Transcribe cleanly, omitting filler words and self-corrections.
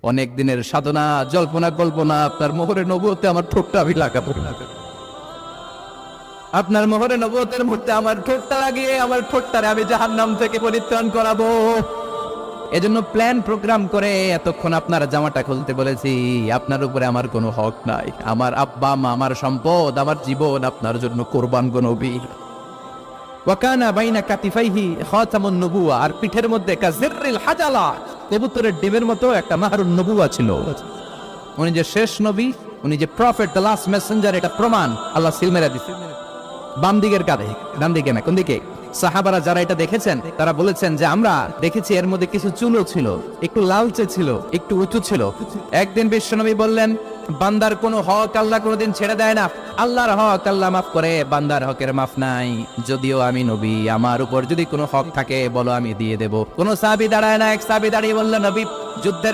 অনেক দিনের সাধনা, জল্পনা কল্পনা, আপনার মোহরে নবুয়তে আমার ঠোঁটটা আমি লাগাবো। আপনার মোহরে নবুয়তের মুহূর্তে আমার ঠোঁটটা লাগিয়ে আমার ঠোঁটটারে আমি জাহান্নাম থেকে পরিত্রাণ করাবো। এজন্য প্ল্যান প্রোগ্রাম করে এতক্ষণ আপনার জামাটা খুলতে বলেছি। আপনার উপরে আমার কোনো হক নাই। আমার আব্বা মা, আমার সম্পদ, আমার জীবন আপনার জন্য কোরবান গো নবী। ওয়াকানা বাইনা কাতিফাইহি খাতামুন নবুওয়া, আর পিঠের মধ্যে কাজিররিল হাজালা, কবুতরের ডিমের মতো একটা মাহরুন নবুওয়া ছিল। উনি যে শেষ নবী, উনি যে প্রফেট, দ্য লাস্ট মেসেঞ্জার, এটা প্রমাণ আল্লাহ সিল মেরে দিছে। বাম দিকের কাঁধে, ডান দিকে না, কোন দিকে? সাহাবারা যারা এটা দেখেছেন তারা বলেছেন যে আমরা দেখেছি এর মধ্যে কিছু চুলও ছিল, একটু লালচে ছিল, একটু উঁচু ছিল। একদিন বিশ্বনবী বললেন, বান্দার কোনো হক আল্লাহ কোনোদিন ছেড়ে দেয় না। আল্লাহর হক আল্লাহ মাফ করে, বান্দার হকের মাফ নাই। যদিও আমি নবী, আমার উপর যদি কোনো হক থাকে বলো, আমি দিয়ে দেব। কোন সাহাবী দাঁড়ায় না, এক সাহাবী দাঁড়িয়ে বললেন, নবী যুদ্ধের